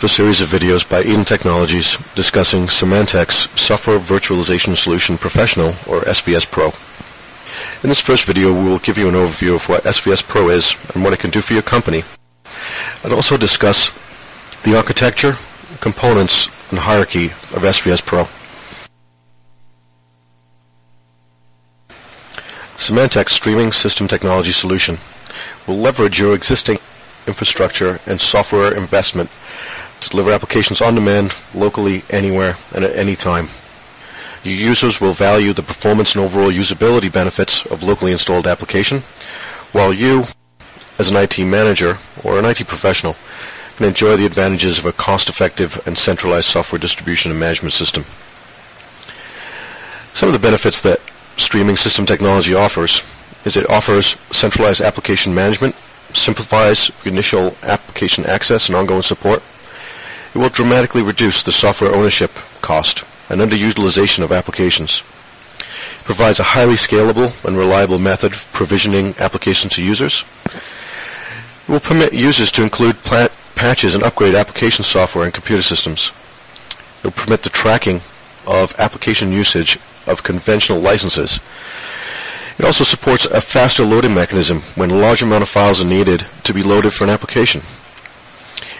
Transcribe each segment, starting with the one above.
A series of videos by Eden Technologies discussing Symantec's Software Virtualization Solution Professional, or SVS Pro. In this first video, we will give you an overview of what SVS Pro is and what it can do for your company, and also discuss the architecture, components, and hierarchy of SVS Pro. Symantec's Streaming System Technology Solution will leverage your existing infrastructure and software investment to deliver applications on demand, locally, anywhere, and at any time. Your users will value the performance and overall usability benefits of locally installed application, while you, as an IT manager or an IT professional, can enjoy the advantages of a cost-effective and centralized software distribution and management system. Some of the benefits that streaming system technology offers is it offers centralized application management, simplifies initial application access and ongoing support. It will dramatically reduce the software ownership cost and underutilization of applications. It provides a highly scalable and reliable method of provisioning applications to users. It will permit users to include patches and upgrade application software and computer systems. It will permit the tracking of application usage of conventional licenses. It also supports a faster loading mechanism when a large amount of files are needed to be loaded for an application.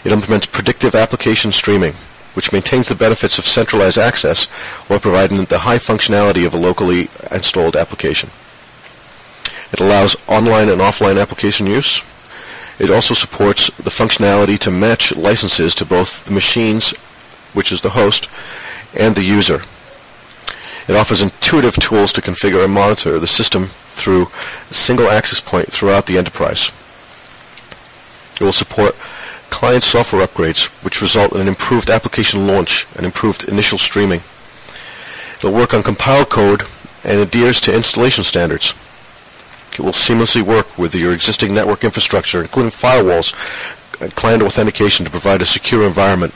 It implements predictive application streaming, which maintains the benefits of centralized access while providing the high functionality of a locally installed application. It allows online and offline application use. It also supports the functionality to match licenses to both the machines, which is the host, and the user. It offers intuitive tools to configure and monitor the system through a single access point throughout the enterprise. It will support client software upgrades, which result in an improved application launch and improved initial streaming. It will work on compiled code and adheres to installation standards. It will seamlessly work with your existing network infrastructure, including firewalls and client authentication, to provide a secure environment.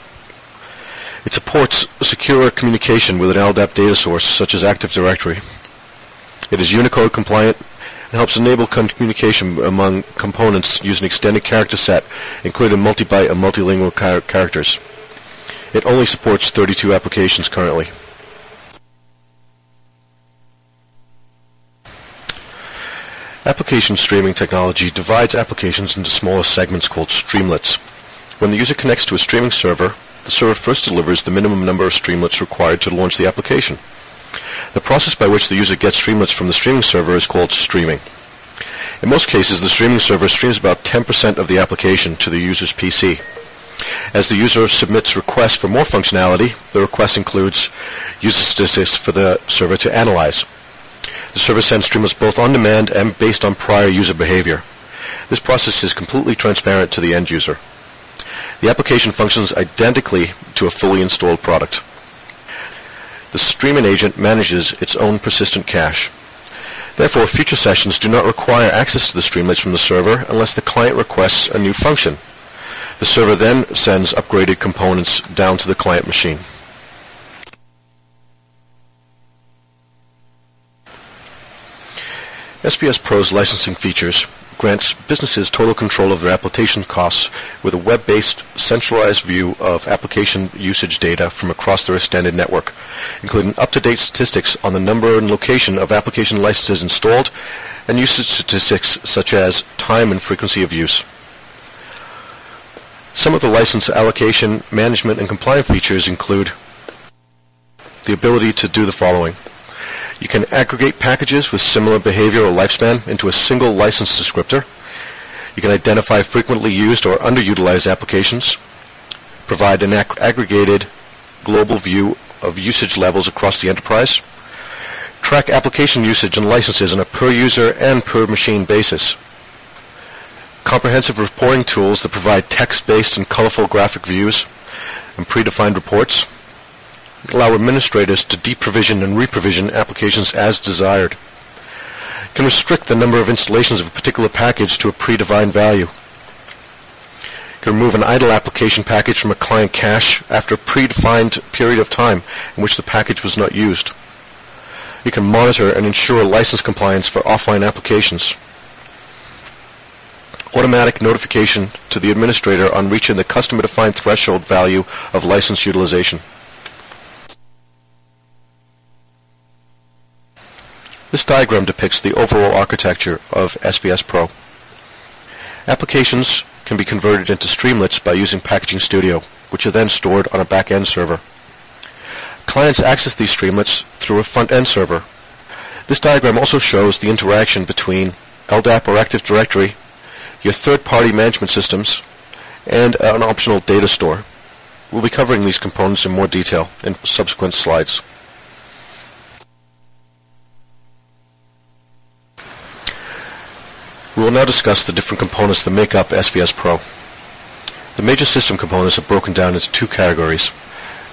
It supports secure communication with an LDAP data source, such as Active Directory. It is Unicode compliant and helps enable communication among components using extended character set, including multi-byte and multilingual characters. It only supports 32 applications currently. Application streaming technology divides applications into smaller segments called streamlets. When the user connects to a streaming server, the server first delivers the minimum number of streamlets required to launch the application. The process by which the user gets streamlets from the streaming server is called streaming. In most cases, the streaming server streams about 10% of the application to the user's PC. As the user submits requests for more functionality, the request includes user statistics for the server to analyze. The server sends streamlets both on demand and based on prior user behavior. This process is completely transparent to the end user. The application functions identically to a fully installed product. The streaming agent manages its own persistent cache. Therefore, future sessions do not require access to the streamlets from the server unless the client requests a new function. The server then sends upgraded components down to the client machine. SVS Pro's licensing features grants businesses total control of their application costs with a web-based, centralized view of application usage data from across their extended network, including up-to-date statistics on the number and location of application licenses installed and usage statistics such as time and frequency of use. Some of the license allocation, management, and compliance features include the ability to do the following. You can aggregate packages with similar behavior or lifespan into a single license descriptor. You can identify frequently used or underutilized applications, provide an aggregated global view of usage levels across the enterprise, track application usage and licenses on a per-user and per-machine basis, comprehensive reporting tools that provide text-based and colorful graphic views and predefined reports, allow administrators to deprovision and reprovision applications as desired. Can restrict the number of installations of a particular package to a predefined value. Can remove an idle application package from a client cache after a predefined period of time in which the package was not used. You can monitor and ensure license compliance for offline applications. automatic notification to the administrator on reaching the customer-defined threshold value of license utilization. This diagram depicts the overall architecture of SVS Pro. Applications can be converted into streamlets by using Packaging Studio, which are then stored on a back-end server. Clients access these streamlets through a front-end server. This diagram also shows the interaction between LDAP or Active Directory, your third-party management systems, and an optional data store. We'll be covering these components in more detail in subsequent slides. We will now discuss the different components that make up SVS Pro. The major system components are broken down into two categories: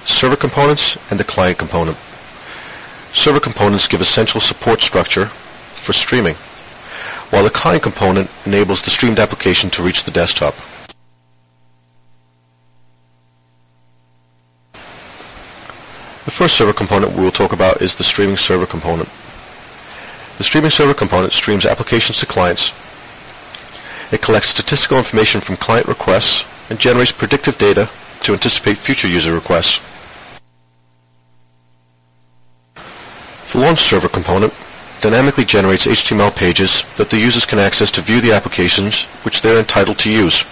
server components and the client component. Server components give essential support structure for streaming, while the client component enables the streamed application to reach the desktop. The first server component we will talk about is the streaming server component. The streaming server component streams applications to clients. It collects statistical information from client requests and generates predictive data to anticipate future user requests. The launch server component dynamically generates HTML pages that the users can access to view the applications which they are entitled to use.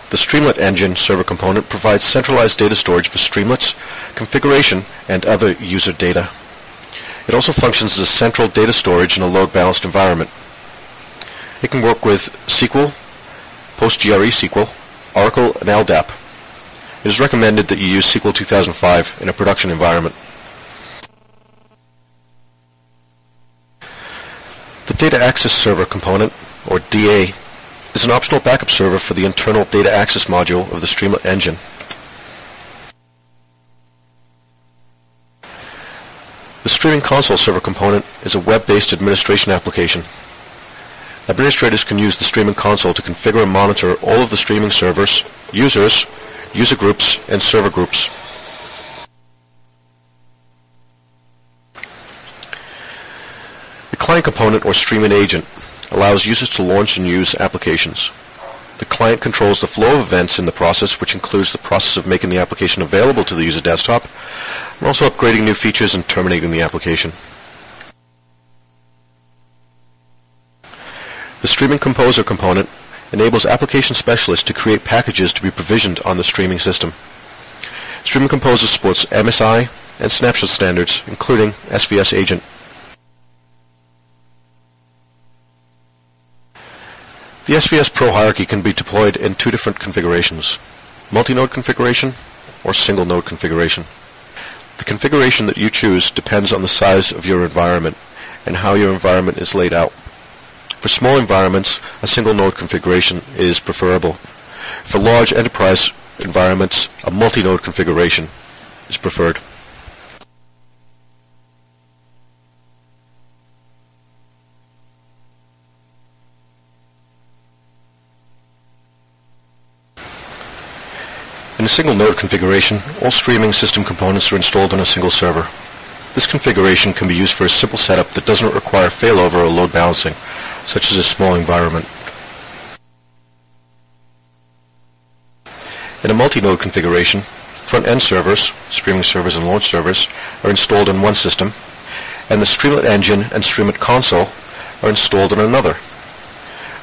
The Streamlet Engine server component provides centralized data storage for streamlets, configuration, and other user data. It also functions as a central data storage in a load-balanced environment. It can work with SQL, PostgreSQL, Oracle, and LDAP. It is recommended that you use SQL 2005 in a production environment. The Data Access Server component, or DA, is an optional backup server for the internal data access module of the Streamlet engine. The Streaming Console Server component is a web-based administration application. Administrators can use the Streaming Console to configure and monitor all of the streaming servers, users, user groups, and server groups. The client component, or streaming agent, allows users to launch and use applications. The client controls the flow of events in the process, which includes the process of making the application available to the user desktop, and also upgrading new features and terminating the application. The Streaming Composer component enables application specialists to create packages to be provisioned on the streaming system. Streaming Composer supports MSI and snapshot standards, including SVS Agent. The SVS Pro hierarchy can be deployed in two different configurations: multi-node configuration or single-node configuration. The configuration that you choose depends on the size of your environment and how your environment is laid out. For small environments, a single-node configuration is preferable. For large enterprise environments, a multi-node configuration is preferred. In a single-node configuration, all streaming system components are installed on a single server. This configuration can be used for a simple setup that doesn't require failover or load balancing, such as a small environment. In a multi-node configuration, front-end servers, streaming servers and launch servers, are installed in one system, and the Streamlet Engine and Streamlet Console are installed in another.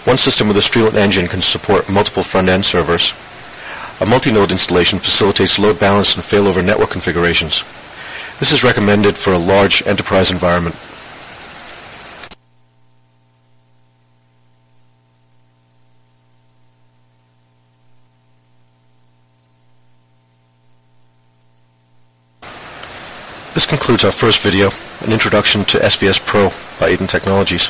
One system with a Streamlet Engine can support multiple front-end servers. A multi-node installation facilitates load balance and failover network configurations. This is recommended for a large enterprise environment. This concludes our first video, an introduction to SVS Pro by Eden Technologies.